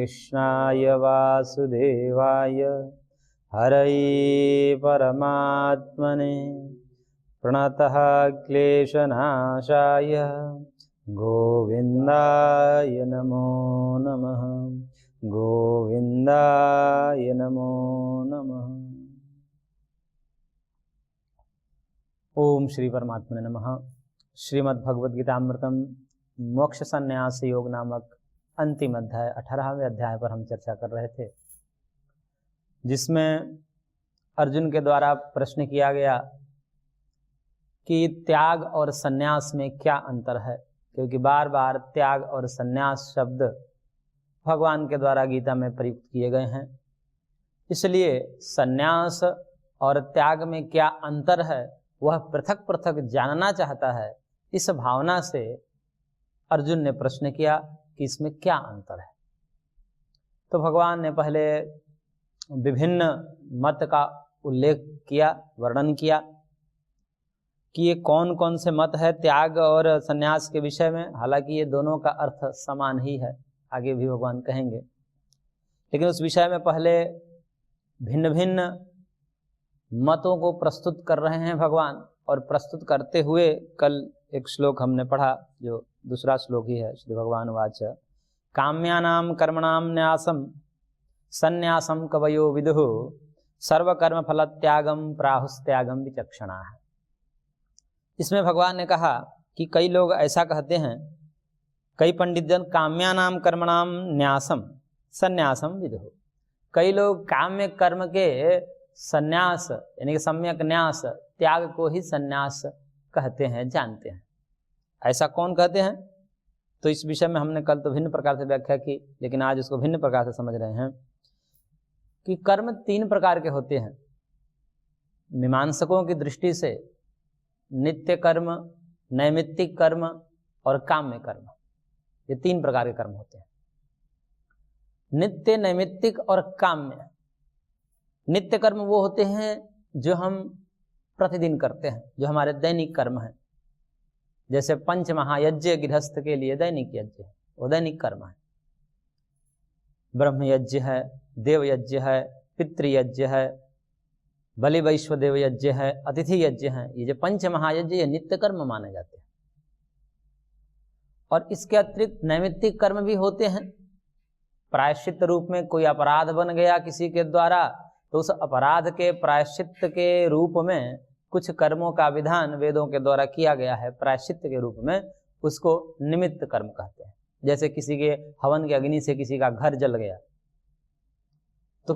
कृष्णाय वासुदेवाय हरये परमात्मने प्रणतः क्लेशनाशाय गोविन्दाय नमो नमः। गोविन्दाय नमो नमः। ओम श्री परमात्मने नमः। श्रीमद् भगवद गीतामृतम मोक्ष संन्यास योग नामक अंतिम अध्याय 18वें अध्याय पर हम चर्चा कर रहे थे, जिसमें अर्जुन के द्वारा प्रश्न किया गया कि त्याग और संन्यास में क्या अंतर है, क्योंकि बार बार त्याग और संन्यास शब्द भगवान के द्वारा गीता में प्रयुक्त किए गए हैं। इसलिए संन्यास और त्याग में क्या अंतर है वह पृथक पृथक जानना चाहता है। इस भावना से अर्जुन ने प्रश्न किया कि इसमें क्या अंतर है। तो भगवान ने पहले विभिन्न मत का उल्लेख किया, वर्णन किया कि ये कौन कौन से मत है त्याग और संन्यास के विषय में। हालांकि ये दोनों का अर्थ समान ही है, आगे भी भगवान कहेंगे, लेकिन उस विषय में पहले भिन्न भिन्न मतों को प्रस्तुत कर रहे हैं भगवान। और प्रस्तुत करते हुए कल एक श्लोक हमने पढ़ा, जो दूसरा श्लोक ही है। श्री भगवान वाच काम्यानाम कर्मणाम न्यासम संन्यासम कवयो विदुः सर्वकर्म फल त्यागम प्राहुस्त्यागम विचक्षणा है। इसमें भगवान ने कहा कि कई लोग ऐसा कहते हैं, कई पंडितजन काम्यानाम कर्मणाम न्यासम संन्यासम विदुः, कई लोग काम्य कर्म के संन्यास यानी कि सम्यक न्यास त्याग को ही संन्यास कहते हैं, जानते हैं। ऐसा कौन कहते हैं? तो इस विषय में हमने कल तो भिन्न प्रकार से व्याख्या की, लेकिन आज उसको भिन्न प्रकार से समझ रहे हैं कि कर्म 3 प्रकार के होते हैं मीमांसकों की दृष्टि से। नित्य कर्म, नैमित्तिक कर्म और काम्य कर्म, ये 3 प्रकार के कर्म होते हैं। नित्य, नैमित्तिक और काम्य। नित्य कर्म वो होते हैं जो हम प्रतिदिन करते हैं, जो हमारे दैनिक कर्म हैं। जैसे पंच महायज्ञ गृहस्थ के लिए दैनिक यज्ञ है, वो दैनिक कर्म है। ब्रह्म यज्ञ है, देव यज्ञ है, पितृयज्ञ है, बलि वैश्वदेव यज्ञ है, अतिथि यज्ञ है। ये जो पंच महायज्ञ ये नित्य कर्म माने जाते हैं। और इसके अतिरिक्त नैमित्तिक कर्म भी होते हैं। प्रायश्चित रूप में कोई अपराध बन गया किसी के द्वारा, तो उस अपराध के प्रायश्चित के रूप में कुछ कर्मों का विधान वेदों के द्वारा किया गया है। प्रायश्चित के रूप में उसको निमित्त कर्म कहते हैं। जैसे किसी के हवन की अग्नि से किसी का घर जल गया, तो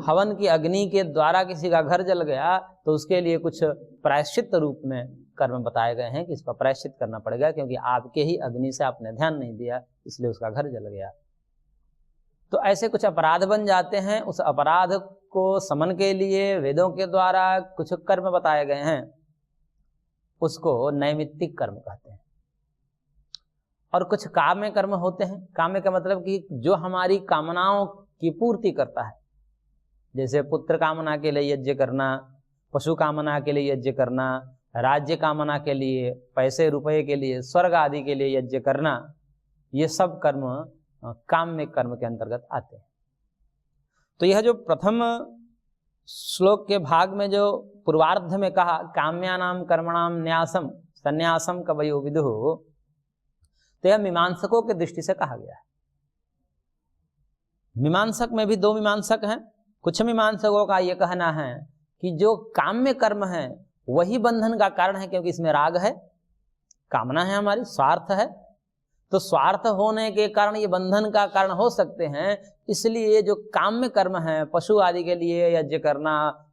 हवन की अग्नि के द्वारा किसी का घर जल गया, तो उसके लिए कुछ प्रायश्चित रूप में कर्म बताए गए हैं कि इसका प्रायश्चित करना पड़ेगा, क्योंकि आपके ही अग्नि से आपने ध्यान नहीं दिया, इसलिए उसका घर जल गया। तो ऐसे कुछ अपराध बन जाते हैं। उस अपराध को समन के लिए वेदों के द्वारा कुछ कर्म बताए गए हैं, उसको नैमित्तिक कर्म कहते हैं। और कुछ काम्य कर्म होते हैं। काम्य का मतलब कि जो हमारी कामनाओं की पूर्ति करता है। जैसे पुत्र कामना के लिए यज्ञ करना, पशु कामना के लिए यज्ञ करना, राज्य कामना के लिए, पैसे रुपए के लिए, स्वर्ग आदि के लिए यज्ञ करना, ये सब कर्म काम्य कर्म के अंतर्गत आते हैं। तो यह जो प्रथम श्लोक के भाग में जो पूर्वार्ध में कहा काम्यानाम कर्मणाम न्यासम संन्यासम कवयो विदुः, तो यह मीमांसकों की दृष्टि से कहा गया है। मीमांसक में भी 2 मीमांसक हैं। कुछ मीमांसकों का यह कहना है कि जो काम्य कर्म है वही बंधन का कारण है, क्योंकि इसमें राग है, कामना है, हमारी स्वार्थ है। तो स्वार्थ होने के कारण ये बंधन का कारण हो सकते हैं। इसलिए जो काम्य कर्म है, पशु आदि के लिए यज्ञ करना,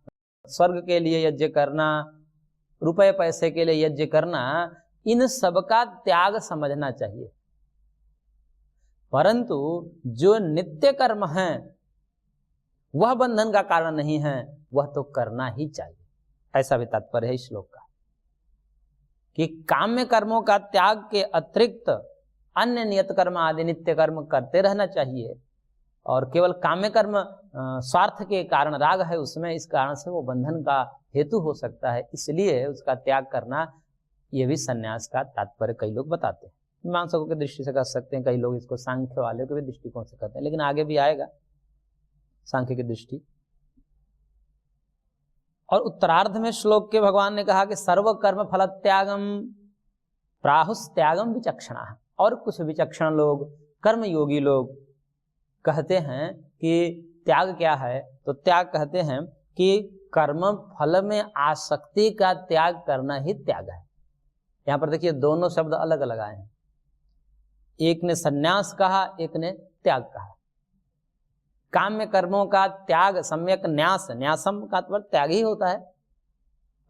स्वर्ग के लिए यज्ञ करना, रुपए पैसे के लिए यज्ञ करना, इन सब का त्याग समझना चाहिए। परंतु जो नित्य कर्म है वह बंधन का कारण नहीं है, वह तो करना ही चाहिए। ऐसा भी तात्पर्य है इस श्लोक का कि काम्य कर्मों का त्याग के अतिरिक्त अन्य नियत कर्म आदि नित्य कर्म करते रहना चाहिए। और केवल काम्य कर्म स्वार्थ के कारण राग है उसमें, इस कारण से वो बंधन का हेतु हो सकता है, इसलिए उसका त्याग करना ये भी संन्यास का तात्पर्य कई लोग बताते हैं। मीमांसकों की दृष्टि से कह सकते हैं, कई लोग इसको सांख्य वाले के भी दृष्टिकोण से कहते हैं, लेकिन आगे भी आएगा सांख्य की दृष्टि। और उत्तरार्ध में श्लोक के भगवान ने कहा कि सर्व कर्म फल त्यागम प्राहुस त्यागम विचक्षणा। और कुछ विचक्षण लोग, कर्म योगी लोग कहते हैं कि त्याग क्या है, तो त्याग कहते हैं कि कर्म फल में आसक्ति का त्याग करना ही त्याग है। यहां पर देखिए दोनों शब्द अलग अलग आए हैं, एक ने संन्यास कहा, एक ने त्याग कहा। काम्य कर्मों का त्याग सम्यक न्यास, न्यासम का मतलब त्याग ही होता है,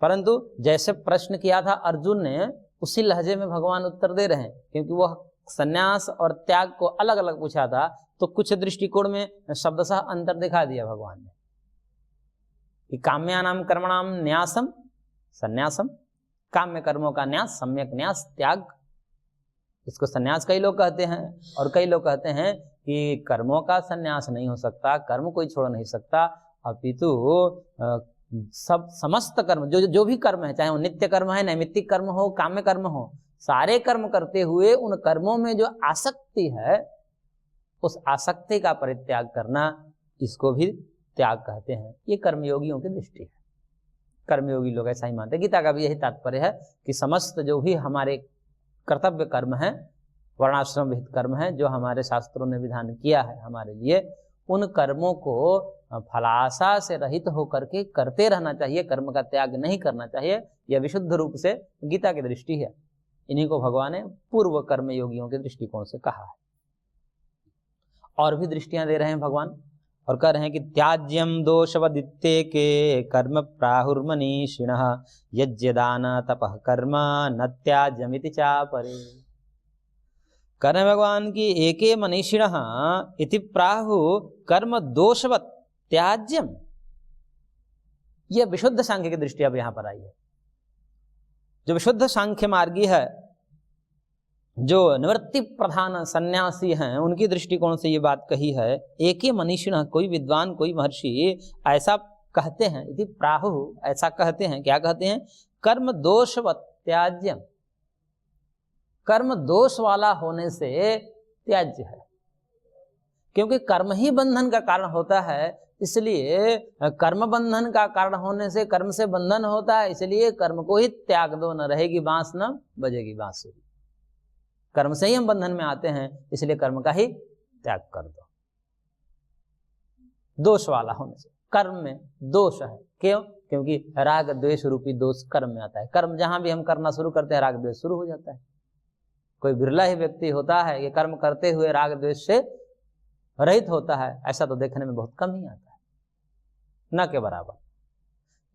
परंतु जैसे प्रश्न किया था अर्जुन ने, उसी लहजे में भगवान उत्तर दे रहे हैं, क्योंकि वह संन्यास और त्याग को अलग अलग पूछा था, तो कुछ दृष्टिकोण में शब्दशः अंतर दिखा दिया भगवान ने कि काम्यानाम कर्मणाम न्यासम संन्यासम, काम्य कर्मों का न्यास सम्यक न्यास त्याग। इसको संन्यास कई लोग कहते हैं, और कई लोग कहते हैं कि कर्मों का संन्यास नहीं हो सकता, कर्म कोई छोड़ नहीं सकता, अपितु सब समस्त कर्म जो भी कर्म है, चाहे वो नित्य कर्म है, नैमित्तिक कर्म हो, काम्य कर्म हो, सारे कर्म करते हुए उन कर्मों में जो आसक्ति है, उस आसक्ति का परित्याग करना, इसको भी त्याग कहते हैं। ये कर्मयोगियों की दृष्टि है, कर्मयोगी लोग ऐसा ही मानते हैं। गीता का भी यही तात्पर्य है कि समस्त जो भी हमारे कर्तव्य कर्म है, वर्णाश्रम विहित कर्म है, जो हमारे शास्त्रों ने विधान किया है हमारे लिए, उन कर्मों को फलाशा से रहित होकर के करते रहना चाहिए, कर्म का त्याग नहीं करना चाहिए। यह विशुद्ध रूप से गीता की दृष्टि है। इन्हीं को भगवान ने पूर्व कर्म योगियों के दृष्टिकोण से कहा है। और भी दृष्टियां दे रहे हैं भगवान, और कह रहे हैं कि त्याज्यम दोषवदित्ते के कर्म प्राहुर्मनीषिणः यज्ञदान तपः कर्म न त्याज्यमिति चापरे। कह रहे हैं भगवान की एके मनीषिणः इति प्राहु कर्म दोषवत् त्याज्यम। यह विशुद्ध सांख्य की दृष्टि अब यहां पर आई है। जो विशुद्ध सांख्य मार्गी है, जो निवृत्ति प्रधान सन्यासी हैं, उनकी दृष्टिकोण से ये बात कही है। एक ही मनीषिण, कोई विद्वान, कोई महर्षि ऐसा कहते हैं, यदि प्राहु ऐसा कहते हैं, क्या कहते हैं, कर्म दोषवत् त्याज्यम, कर्म दोष वाला होने से त्याज्य है। क्योंकि कर्म ही बंधन का कारण होता है, इसलिए कर्म बंधन का कारण होने से कर्म से बंधन होता है, इसलिए कर्म को ही त्याग दो, न रहेगी बांस न बजेगी बांसुरी। कर्म से ही हम बंधन में आते हैं, इसलिए कर्म का ही त्याग कर दो। दोष वाला होने से, कर्म में दोष है, क्यों? क्योंकि राग द्वेष रूपी दोष कर्म में आता है। कर्म जहां भी हम करना शुरू करते हैं, राग द्वेष शुरू हो जाता है। कोई बिरला ही व्यक्ति होता है कि कर्म करते हुए राग द्वेष से रहित होता है, ऐसा तो देखने में बहुत कम ही आता है, न के बराबर।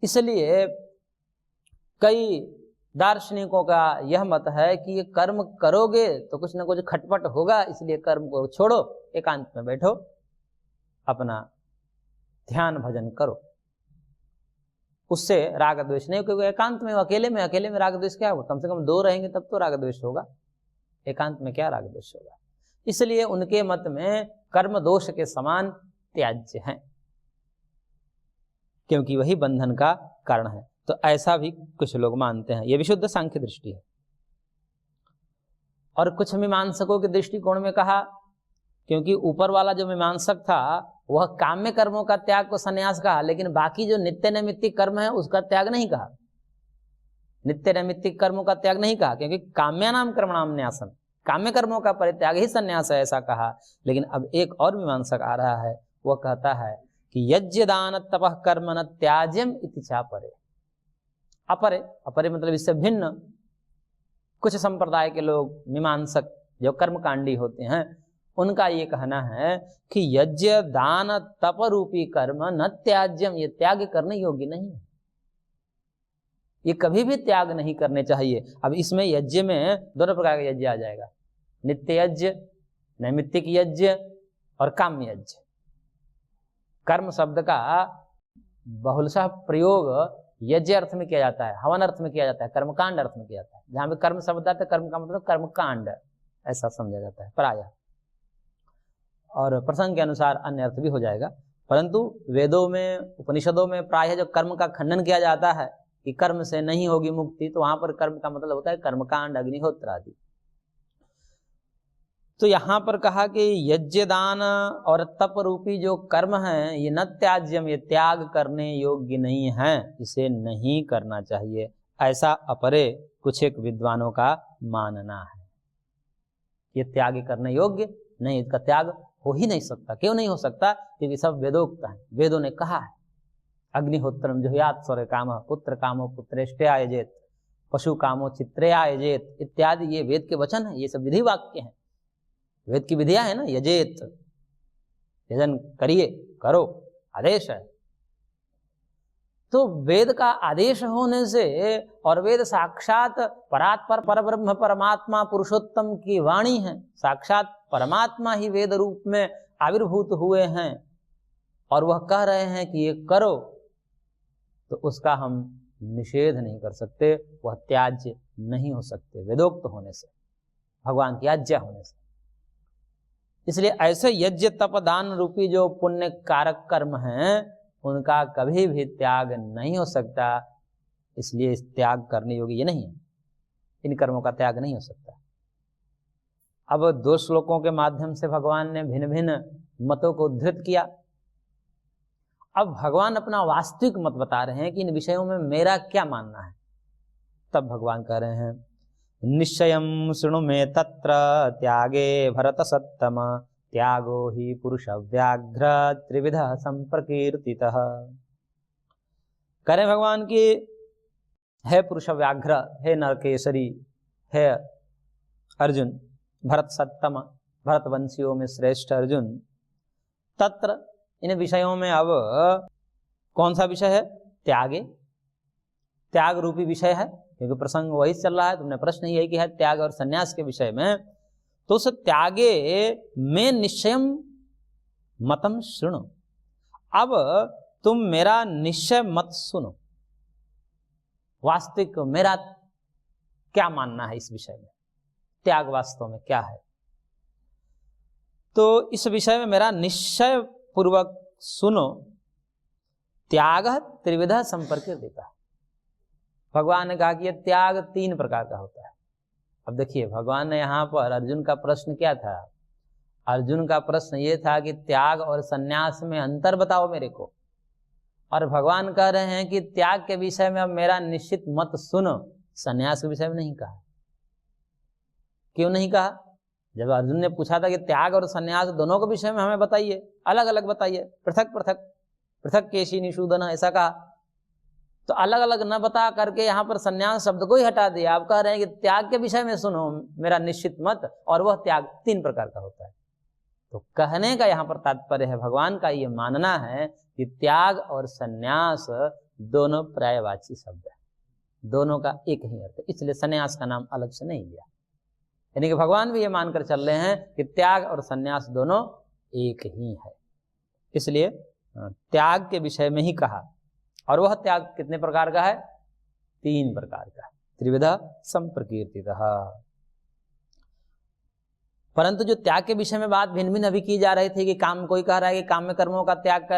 इसलिए कई दार्शनिकों का यह मत है कि ये कर्म करोगे तो कुछ न कुछ खटपट होगा, इसलिए कर्म को छोड़ो, एकांत में बैठो, अपना ध्यान भजन करो, उससे राग द्वेष नहीं। क्योंकि एकांत में, अकेले में राग द्वेष क्या होगा? कम से कम दो रहेंगे तब तो राग द्वेष होगा, एकांत में क्या राग द्वेष होगा। इसलिए उनके मत में कर्म दोष के समान त्याज्य हैं, क्योंकि वही बंधन का कारण है। तो ऐसा भी कुछ लोग मानते हैं, यह विशुद्ध सांख्य दृष्टि है। और कुछ मीमांसकों के दृष्टिकोण में कहा, क्योंकि ऊपर वाला जो मीमांसक था वह काम्य कर्मों का त्याग को संन्यास कहा, लेकिन बाकी जो नित्य नैमित्तिक कर्म है उसका त्याग नहीं कहा, नित्य नैमित्तिक कर्मों का त्याग नहीं कहा, क्योंकि काम्यानाम कर्मणाम न्यासम, काम्य कर्मों का परित्याग ही संन्यास है, ऐसा कहा। लेकिन अब एक और मीमांसक आ रहा है, वह कहता है कि यज्ञ दान तपः कर्म न त्याज्यम इति चापरे। अपरे, अपरे मतलब इससे भिन्न कुछ संप्रदाय के लोग, मीमांसक जो कर्मकांडी होते हैं, उनका ये कहना है कि यज्ञ दान तप रूपी कर्म न त्याज्यम, ये त्याग करने योग्य नहीं है, ये कभी भी त्याग नहीं करने चाहिए। अब इसमें यज्ञ में दोनों प्रकार का यज्ञ आ जाएगा, नित्य यज्ञ, नैमित्तिक यज्ञ और काम्य यज्ञ। कर्म शब्द का बहुलशः प्रयोग यज्ञ अर्थ में किया जाता है, हवन अर्थ में किया जाता है, कर्मकांड अर्थ में किया जाता है। जहां भी कर्म शब्द आता है, कर्म का मतलब कर्मकांड ऐसा समझा जाता है प्रायः, और प्रसंग के अनुसार अन्य अर्थ भी हो जाएगा। परंतु वेदों में, उपनिषदों में प्रायः जो कर्म का खंडन किया जाता है कि कर्म से नहीं होगी मुक्ति, तो वहां पर कर्म का मतलब होता है कर्मकांड, अग्निहोत्र आदि। तो यहाँ पर कहा कि यज्ञ दान और तप रूपी जो कर्म है ये न त्याज्यम, ये त्याग करने योग्य नहीं है, इसे नहीं करना चाहिए, ऐसा अपरे कुछ एक विद्वानों का मानना है। ये त्याग करने योग्य नहीं, इसका त्याग हो ही नहीं सकता। क्यों नहीं हो सकता? क्योंकि सब वेदोक्त है, वेदों ने कहा है। अग्निहोत्रम जुहुयात् सूर्य कामः पुत्र कामो पुत्रेष्टे आयजेत पशु कामो चित्रे आयजेत इत्यादि ये वेद के वचन है, ये सब विधि वाक्य हैं, वेद की विधियां है ना। यजेत, यजन करिए, करो, आदेश है। तो वेद का आदेश होने से, और वेद साक्षात परात्पर परब्रह्म परमात्मा पुरुषोत्तम की वाणी है, साक्षात परमात्मा ही वेद रूप में आविर्भूत हुए हैं और वह कह रहे हैं कि ये करो, तो उसका हम निषेध नहीं कर सकते, वह त्याज्य नहीं हो सकते वेदोक्त होने से, भगवान की आज्ञा होने से। इसलिए ऐसे यज्ञ तप दान रूपी जो पुण्य कारक कर्म हैं उनका कभी भी त्याग नहीं हो सकता, इसलिए इस त्याग करने योग्य ये नहीं है, इन कर्मों का त्याग नहीं हो सकता। अब 2 श्लोकों के माध्यम से भगवान ने भिन्न भिन्न मतों को उद्धृत किया। अब भगवान अपना वास्तविक मत बता रहे हैं कि इन विषयों में मेरा क्या मानना है। तब भगवान कह रहे हैं निश्चयं शृणु मे तत्र त्यागे भरत सत्तम त्यागो हि पुरुष व्याघ्र त्रिविधः संप्रकीर्तितः। करें भगवान की है पुरुष व्याघ्र, हे नरकेसरी, है अर्जुन, भरत सत्तम, भरत वंशियों में श्रेष्ठ अर्जुन, तत्र इन विषयों में अब कौन सा विषय है? त्यागे, त्याग रूपी विषय है, क्योंकि प्रसंग वही चल रहा है। तुमने प्रश्न यही किया है त्याग और संन्यास के विषय में, तो उस त्यागे में निश्चयम मतम सुनो। अब तुम मेरा निश्चय मत सुनो, वास्तविक मेरा क्या मानना है इस विषय में, त्याग वास्तव में क्या है। तो इस विषय में मेरा निश्चय पूर्वक सुनो। त्याग त्रिविधा संपर्कित देता है। भगवान ने कहा कि यह त्याग 3 प्रकार का होता है। अब देखिए भगवान ने यहाँ पर अर्जुन का प्रश्न क्या था? अर्जुन का प्रश्न ये था कि त्याग और संन्यास में अंतर बताओ मेरे को, और भगवान कह रहे हैं कि त्याग के विषय में अब मेरा निश्चित मत सुनो, संन्यास के विषय में नहीं कहा। क्यों नहीं कहा? जब अर्जुन ने पूछा था कि त्याग और संन्यास दोनों के विषय में हमें बताइए, अलग अलग बताइए, पृथक पृथक, पृथक केशी निषूदन, ऐसा कहा। तो अलग अलग न बता करके यहाँ पर संन्यास शब्द को ही हटा दिया। आप कह रहे हैं कि त्याग के विषय में सुनो मेरा निश्चित मत, और वह त्याग 3 प्रकार का होता है। तो कहने का यहाँ पर तात्पर्य है, भगवान का ये मानना है कि त्याग और संन्यास दोनों पर्यायवाची शब्द है, दोनों का एक ही अर्थ है, इसलिए संन्यास का नाम अलग से नहीं लिया। यानी कि भगवान भी ये मानकर चल रहे हैं कि त्याग और संन्यास दोनों एक ही है, इसलिए त्याग के विषय में ही कहा। और वह त्याग कितने प्रकार का है? 3 प्रकार का, त्रिविधा संप्रकीर्तितः। परंतु जो त्याग के विषय में बात भिन्न भिन्न अभी की जा रही थी कि काम, कोई कह रहा है कि काम में कर्मों का त्याग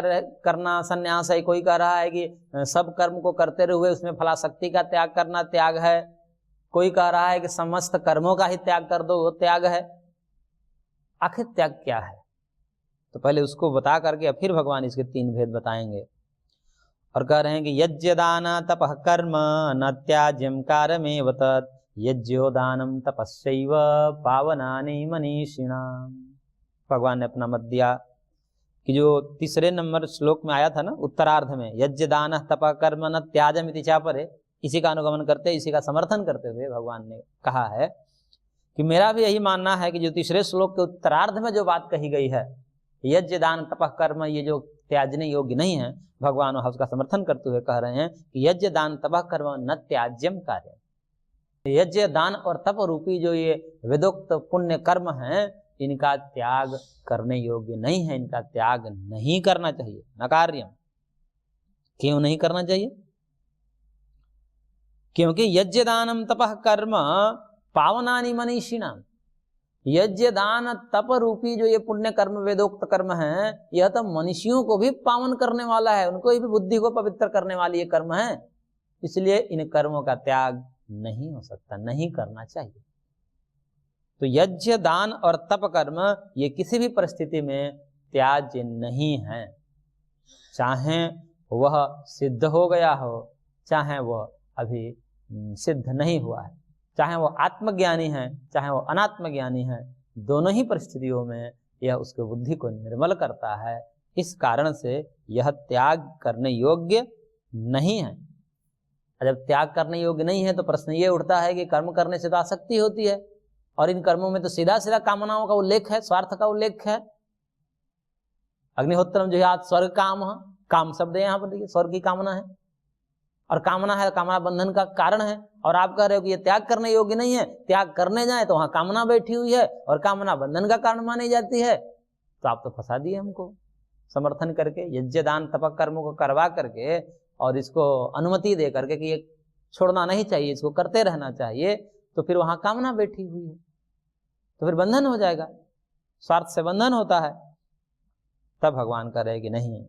करना संन्यास है, कोई कह रहा है कि सब कर्म को करते हुए उसमें फलाशक्ति का त्याग करना त्याग है, कोई कह रहा है कि समस्त कर्मों का ही त्याग कर दो वो त्याग है। आखिर त्याग क्या है? तो पहले उसको बता करके फिर भगवान इसके 3 भेद बताएंगे। और कह रहे हैं कि यज्ञ दान तपः कर्म न त्याज्यम कारमेव तत् यज्ञो दानम तपस्यैव पावनानि मनीषिणाम्। भगवान ने अपना मत दिया कि जो 3 नंबर श्लोक में आया था ना उत्तरार्ध में, यज्ञ दान तपः कर्म न त्याज्यम इति चापरे, इसी का अनुगमन करते, इसी का समर्थन करते हुए भगवान ने कहा है कि मेरा भी यही मानना है कि जो 3 श्लोक के उत्तरार्ध में जो बात कही गई है, यज्ञ दान तपः कर्म, ये जो त्याजने योग्य नहीं है, भगवान उसका समर्थन करते हुए कह रहे हैं कि यज्ञ दान तपः कर्म न त्याज्यम कार्य। यज्ञ दान और तप रूपी जो ये वेदोक्त पुण्य कर्म हैं, इनका त्याग करने योग्य नहीं है, इनका त्याग नहीं करना चाहिए, न कार्यम। क्यों नहीं करना चाहिए? क्योंकि यज्ञ दानम तपः कर्म पावनानि मनीषिणाम्। यज्ञ दान तप रूपी जो ये पुण्य कर्म वेदोक्त कर्म है, यह तो मनुष्यों को भी पावन करने वाला है, उनको भी बुद्धि को पवित्र करने वाली ये कर्म है, इसलिए इन कर्मों का त्याग नहीं हो सकता, नहीं करना चाहिए। तो यज्ञ, दान और तप कर्म ये किसी भी परिस्थिति में त्याज्य नहीं है, चाहे वह सिद्ध हो गया हो, चाहे वह अभी सिद्ध नहीं हुआ है, चाहे वो आत्मज्ञानी है, चाहे वो अनात्मज्ञानी है, दोनों ही परिस्थितियों में यह उसके बुद्धि को निर्मल करता है। इस कारण से यह त्याग करने योग्य नहीं है। जब त्याग करने योग्य नहीं है तो प्रश्न ये उठता है कि कर्म करने से तो आसक्ति होती है, और इन कर्मों में तो सीधा सीधा कामनाओं का उल्लेख है, स्वार्थ का उल्लेख है। अग्निहोत्रम जो है स्वर्ग काम है, काम शब्द है यहाँ पर, देखिए स्वर्ग की कामना है, और कामना है, कामना बंधन का कारण है। और आप कह रहे हो कि ये त्याग करने योग्य नहीं है, त्याग करने जाए तो वहां कामना बैठी हुई है और कामना बंधन का कारण मानी जाती है, तो आप तो फंसा दिए हमको समर्थन करके, यज्ञ दान तप कर्मों को करवा करके और इसको अनुमति दे करके कि ये छोड़ना नहीं चाहिए, इसको करते रहना चाहिए, तो फिर वहां कामना बैठी हुई है, तो फिर बंधन हो जाएगा, स्वार्थ से बंधन होता है। तब भगवान कह रहे कि नहीं,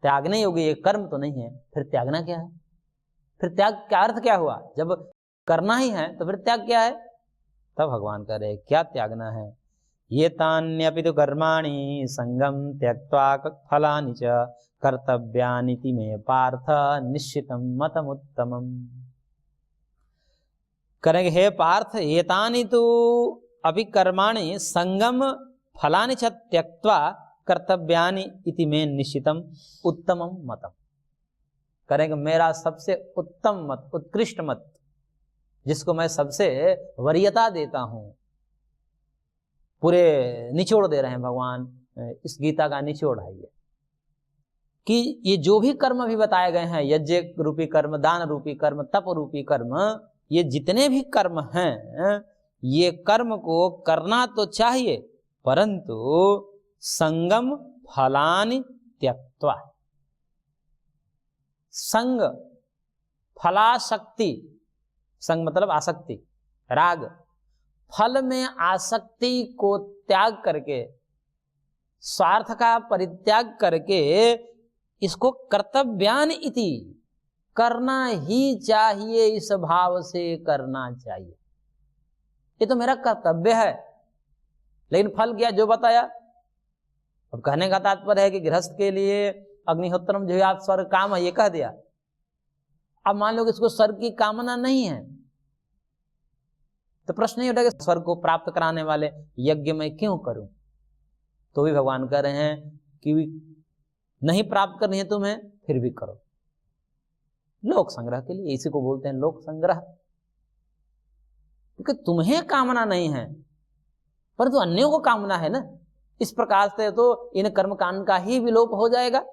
त्यागने योग्य ये कर्म तो नहीं है, फिर त्यागना क्या है? फिर त्याग का अर्थ क्या हुआ? जब करना ही है तो फिर त्याग क्या है? तब भगवान कह रहे क्या त्यागना है? ये तान्यपि तो कर्माणि संगम त्यक्त्वा फलानि च कर्तव्यानिति मे पार्थ निश्चितम मतमुत्तमम्। करेंगे हे पार्थ, एतानि तु अपि कर्माणि संगम फलानि च त्यक्त्वा कर्तव्यानि इति मे निश्चितम उत्तमम मतम। करेंगे मेरा सबसे उत्तम मत, उत्कृष्ट मत, जिसको मैं सबसे वरीयता देता हूं, पूरे निचोड़ दे रहे हैं भगवान, इस गीता का निचोड़ है ये, कि ये जो भी कर्म अभी बताए गए हैं, यज्ञ रूपी कर्म, दान रूपी कर्म, तप रूपी कर्म, ये जितने भी कर्म हैं, ये कर्म को करना तो चाहिए, परंतु संगम फलानि त्यक्त्वा, संग फलासक्ति, संग मतलब आसक्ति, राग, फल में आसक्ति को त्याग करके, स्वार्थ का परित्याग करके, इसको कर्तव्यान इति, करना ही चाहिए, इस भाव से करना चाहिए, ये तो मेरा कर्तव्य है। लेकिन फल क्या जो बताया? अब कहने का तात्पर्य है कि गृहस्थ के लिए अग्निहोत्रम जो है आप स्वर्ग काम है, ये कह दिया। अब मान लो कि इसको स्वर्ग की कामना नहीं है, तो प्रश्न ये उठा कि स्वर्ग को प्राप्त कराने वाले यज्ञ में क्यों करूं? तो भी भगवान कह रहे हैं कि नहीं प्राप्त करनी है तुम्हें, फिर भी करो, लोक संग्रह के लिए, इसी को बोलते हैं लोक संग्रह। क्योंकि तुम्हें कामना नहीं है, परंतु अन्यों को कामना है ना, इस प्रकार से तो इन कर्मकांड का ही विलोप हो जाएगा।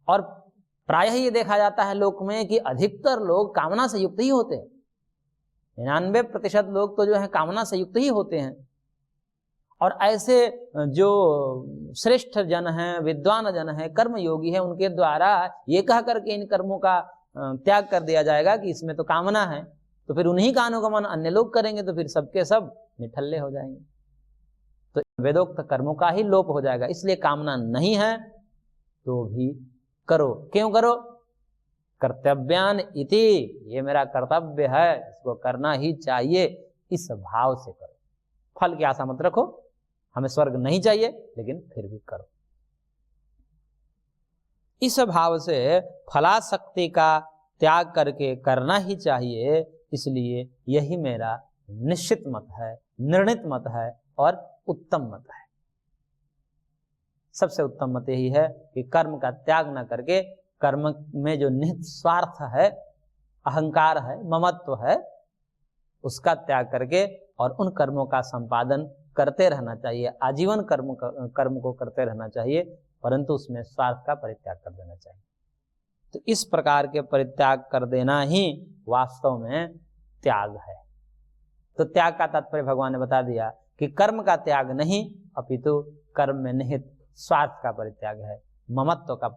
और प्रायः ये देखा जाता है लोक में कि अधिकतर लोग कामना से युक्त ही होते हैं, 99% लोग तो जो है कामना से युक्त ही होते हैं। और ऐसे जो श्रेष्ठ जन हैं, विद्वान जन हैं, कर्मयोगी हैं, उनके द्वारा ये कह करके इन कर्मों का त्याग कर दिया जाएगा कि इसमें तो कामना है, तो फिर उन्हीं का अनुगमन अन्य लोग करेंगे, तो फिर सबके सब निठल्ले हो जाएंगे, तो वेदोक्त कर्मों का ही लोप हो जाएगा। इसलिए कामना नहीं है तो भी करो। क्यों करो? कर्तव्यान इति, ये मेरा कर्तव्य है, इसको करना ही चाहिए, इस भाव से करो। फल की आशा मत रखो, हमें स्वर्ग नहीं चाहिए, लेकिन फिर भी करो। इस भाव से फलासक्ति का त्याग करके करना ही चाहिए, इसलिए यही मेरा निश्चित मत है, निर्णित मत है और उत्तम मत है। सबसे उत्तम मत यही है कि कर्म का त्याग न करके, कर्म में जो निहित स्वार्थ है, अहंकार है, ममत्व है, उसका त्याग करके और उन कर्मों का संपादन करते रहना चाहिए। आजीवन कर्म को करते रहना चाहिए, परंतु उसमें स्वार्थ का परित्याग कर देना चाहिए। तो इस प्रकार के परित्याग कर देना ही वास्तव में त्याग है। तो त्याग का तात्पर्य भगवान ने बता दिया कि कर्म का त्याग नहीं, अपितु कर्म में निहित स्वार्थ का परित्याग है, ममत्व का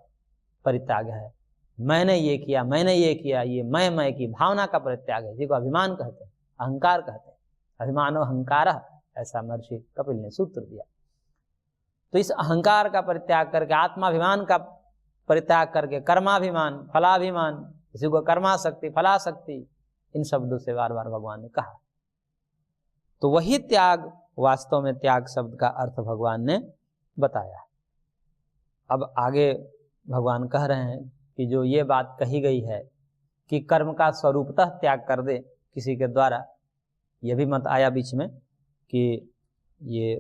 परित्याग है। मैंने ये किया, मैंने ये किया, ये मैं की भावना का परित्याग है, जिसको अभिमान कहते हैं, अहंकार कहते हैं। अभिमानो अहंकार, ऐसा महर्षि कपिल ने सूत्र दिया। तो इस अहंकार का परित्याग करके, आत्माभिमान का परित्याग करके, कर्माभिमान, फलाभिमान, इसी को कर्माशक्ति, फलाशक्ति, इन शब्दों से बार बार भगवान ने कहा तो वही त्याग वास्तव में त्याग शब्द का अर्थ भगवान ने बताया। अब आगे भगवान कह रहे हैं कि जो ये बात कही गई है कि कर्म का स्वरूपतः त्याग कर दे किसी के द्वारा, ये भी मत आया बीच में कि ये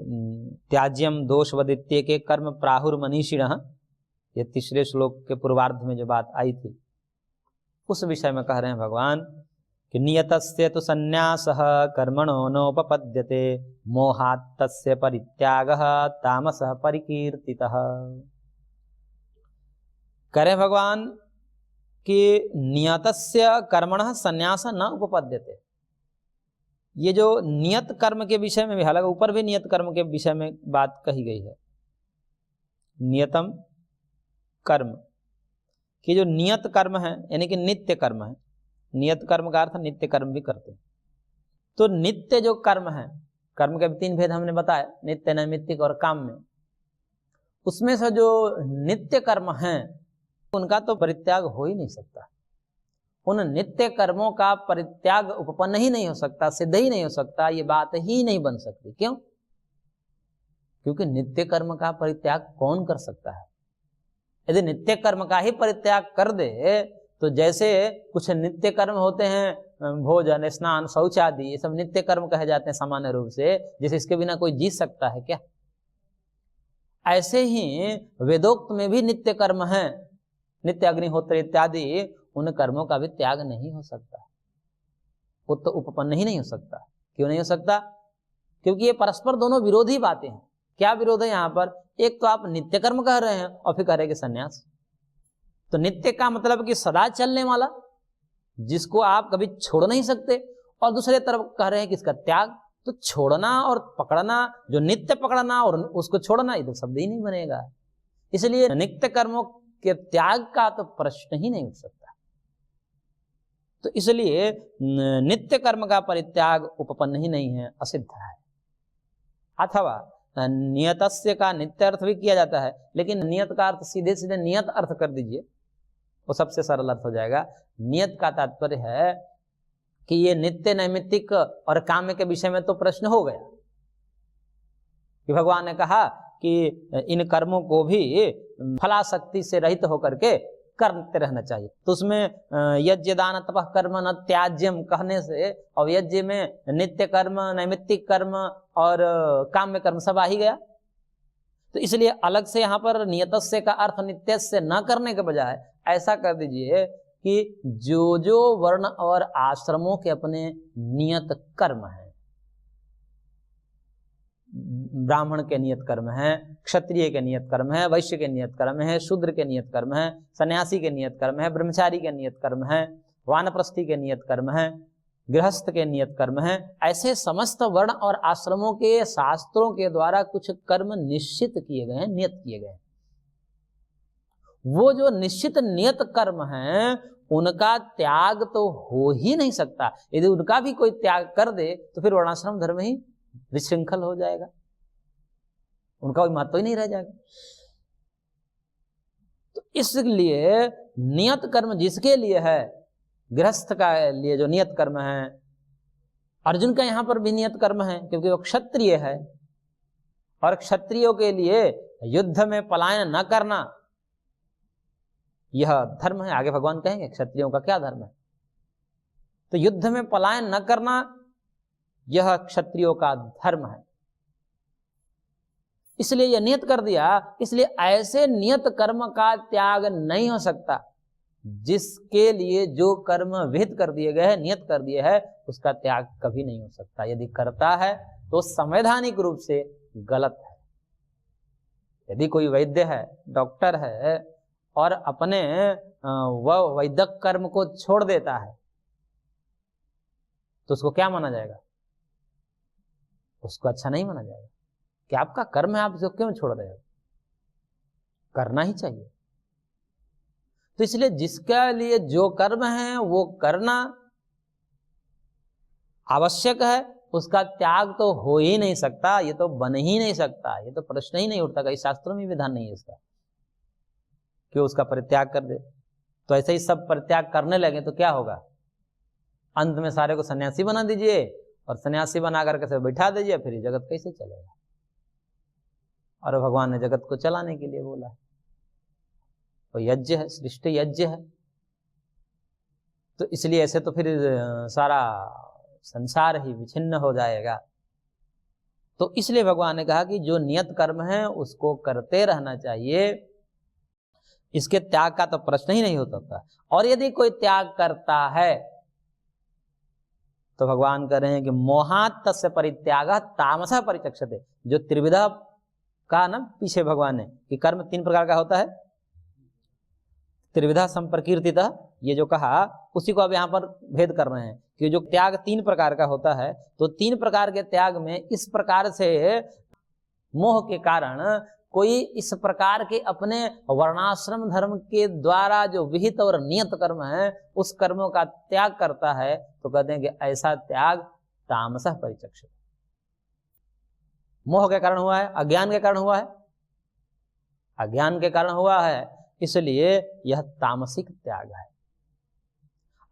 त्याज्यम दोषवदित्य के कर्म प्राहुर मनीषिणः, ये तीसरे श्लोक के पूर्वार्ध में जो बात आई थी उस विषय में कह रहे हैं भगवान कि नियतस्य तो संन्यासः कर्मणो नोपपद्यते मोहात् तस्य परित्यागः तामसः परिकीर्तितः। कह रहे भगवान कि नियतस्य कर्मणः संन्यास न उपपद्यते। ये जो नियत कर्म के विषय में भी, हालांकि ऊपर भी नियत कर्म के विषय में बात कही गई है, नियतम कर्म कि जो नियत कर्म है यानी कि नित्य कर्म है, नियत कर्म का अर्थ नित्य कर्म भी करते हैं। तो नित्य जो कर्म है, कर्म के 3 भेद हमने बताया, नित्य, नैमित्तिक और काम्य। उसमें से जो नित्य कर्म हैं उनका तो परित्याग हो ही नहीं सकता। उन नित्य कर्मों का परित्याग उपपन्न ही नहीं हो सकता, सिद्ध ही नहीं हो सकता, ये बात ही नहीं बन सकती। क्यों? क्योंकि नित्य कर्म का परित्याग कौन कर सकता है? यदि नित्य कर्म का ही परित्याग कर दे तो जैसे कुछ नित्य कर्म होते हैं, भोजन, स्नान, शौच आदि, ये सब नित्य कर्म कहे जाते हैं सामान्य रूप से, जैसे इसके बिना कोई जी सकता है क्या? ऐसे ही वेदोक्त में भी नित्य कर्म है, नित्य अग्निहोत्र इत्यादि, उन कर्मों का भी त्याग नहीं हो सकता, वो तो उपपन्न ही नहीं हो सकता। क्यों नहीं हो सकता? क्योंकि ये परस्पर दोनों विरोधी बातें हैं। क्या विरोध है यहाँ पर? एक तो आप नित्य कर्म कह रहे हैं और फिर कह रहे हैं कि संन्यास। तो नित्य का मतलब कि सदा चलने वाला, जिसको आप कभी छोड़ नहीं सकते, और दूसरे तरफ कह रहे हैं कि इसका त्याग। तो छोड़ना और पकड़ना, जो नित्य पकड़ना और उसको छोड़ना, ये तो शब्द ही नहीं बनेगा। इसलिए नित्य कर्मों के त्याग का तो प्रश्न ही नहीं उठ सकता। तो इसलिए नित्य कर्म का परित्याग उपपन्न ही नहीं है, असिद्ध है। अथवा नियतस्य का नित्य अर्थ भी किया जाता है, लेकिन नियत का अर्थ सीधे सीधे नियत अर्थ कर दीजिए, वो सबसे सरल अर्थ हो जाएगा। नियत का तात्पर्य है कि ये नित्य, नैमित्तिक और काम्य के विषय में तो प्रश्न हो गया कि भगवान ने कहा कि इन कर्मों को भी फलाशक्ति से रहित होकर के करते रहना चाहिए। तो उसमें यज्ञ दान तपः कर्म न त्याज्यम कहने से, और यज्ञ में नित्य कर्म, नैमित्तिक कर्म और काम्य कर्म सब आ ही गया। तो इसलिए अलग से यहाँ पर नियतस्य का अर्थ नित्यस्य न करने के बजाय ऐसा कर दीजिए कि जो जो वर्ण और आश्रमों के अपने नियत कर्म हैं, ब्राह्मण के नियत कर्म है, क्षत्रिय के नियत कर्म है, वैश्य के नियत कर्म है, शूद्र के नियत कर्म है, सन्यासी के नियत कर्म है, ब्रह्मचारी के नियत कर्म है, वानप्रस्थी के नियत कर्म है, गृहस्थ के नियत कर्म है, ऐसे समस्त वर्ण और आश्रमों के शास्त्रों के द्वारा कुछ कर्म निश्चित किए गए हैं, नियत किए गए हैं। वो जो निश्चित नियत कर्म हैं उनका त्याग तो हो ही नहीं सकता। यदि उनका भी कोई त्याग कर दे तो फिर वर्णाश्रम धर्म ही विशृंखल हो जाएगा, उनका कोई महत्व ही नहीं रह जाएगा। तो इसलिए नियत कर्म जिसके लिए है, गृहस्थ का लिए जो नियत कर्म है, अर्जुन का यहां पर भी नियत कर्म है क्योंकि वो क्षत्रिय है, और क्षत्रियों के लिए युद्ध में पलायन न करना यह धर्म है। आगे भगवान कहेंगे क्षत्रियों का क्या धर्म है। तो युद्ध में पलायन न करना यह क्षत्रियों का धर्म है, इसलिए यह नियत कर दिया। इसलिए ऐसे नियत कर्म का त्याग नहीं हो सकता जिसके लिए जो कर्म विहित कर दिए गए हैं, नियत कर दिए हैं, उसका त्याग कभी नहीं हो सकता। यदि करता है तो संवैधानिक रूप से गलत है। यदि कोई वैद्य है, डॉक्टर है और अपने वह वैदिक कर्म को छोड़ देता है तो उसको क्या माना जाएगा? उसको अच्छा नहीं माना जाएगा कि आपका कर्म है, आप इसको क्यों छोड़ रहे हो? करना ही चाहिए। तो इसलिए जिसके लिए जो कर्म है वो करना आवश्यक है, उसका त्याग तो हो ही नहीं सकता, ये तो बन ही नहीं सकता, ये तो प्रश्न ही नहीं उठता। कई शास्त्रों में विधान नहीं है इसका कि उसका परित्याग कर दे। तो ऐसे ही सब परित्याग करने लगे तो क्या होगा? अंत में सारे को सन्यासी बना दीजिए और सन्यासी बना करके से बैठा दीजिए, फिर ये जगत कैसे चलेगा। और भगवान ने जगत को चलाने के लिए बोला है, तो यज्ञ है, सृष्टि यज्ञ है। तो इसलिए ऐसे तो फिर सारा संसार ही विच्छिन्न हो जाएगा। तो इसलिए भगवान ने कहा कि जो नियत कर्म है उसको करते रहना चाहिए, इसके त्याग का तो प्रश्न ही नहीं होता था। और यदि कोई त्याग करता है तो भगवान कह रहे हैं कि मोहात् तस्य परित्यागः तामसः परिचक्षते। जो त्रिविधा का ना पीछे भगवान ने कि कर्म 3 प्रकार का होता है, त्रिविधा संप्रकीर्तितः, ये जो कहा उसी को अब यहाँ पर भेद कर रहे हैं कि जो त्याग 3 प्रकार का होता है, तो 3 प्रकार के त्याग में इस प्रकार से मोह के कारण कोई इस प्रकार के अपने वर्णाश्रम धर्म के द्वारा जो विहित और नियत कर्म है उस कर्मों का त्याग करता है, तो कहते हैं कि ऐसा त्याग तामसः परिचक्षते। मोह के कारण हुआ है, अज्ञान के कारण हुआ है, अज्ञान के कारण हुआ है, इसलिए यह तामसिक त्याग है।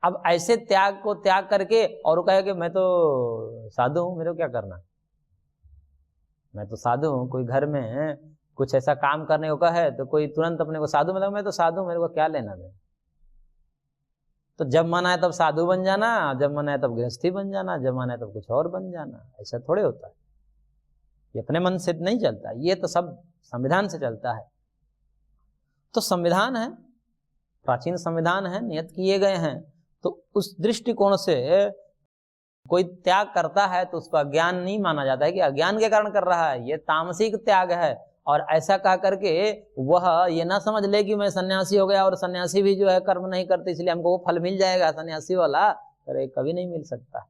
अब ऐसे त्याग को त्याग करके और कहे कि मैं तो साधु हूं, मेरे को क्या करना, मैं तो साधु हूं, कोई घर में कुछ ऐसा काम करने को कहे तो कोई तुरंत अपने को साधु, मतलब मैं तो साधु हूं, मेरे को क्या लेना देना। तो जब मन आए तब साधु बन जाना, जब मन आए तब गृहस्थी बन जाना, जब मन आए तब कुछ और बन जाना, ऐसा थोड़े होता है। ये अपने मन से नहीं चलता, ये तो सब संविधान से चलता है। तो संविधान है, प्राचीन संविधान है, नियत किए गए हैं। तो उस दृष्टिकोण से कोई त्याग करता है तो उसको अज्ञान नहीं माना जाता है कि अज्ञान के कारण कर रहा है, ये तामसिक त्याग है। और ऐसा कह करके वह ये ना समझ ले कि मैं सन्यासी हो गया और सन्यासी भी जो है कर्म नहीं करते इसलिए हमको वो फल मिल जाएगा सन्यासी वाला, अरे कभी नहीं मिल सकता।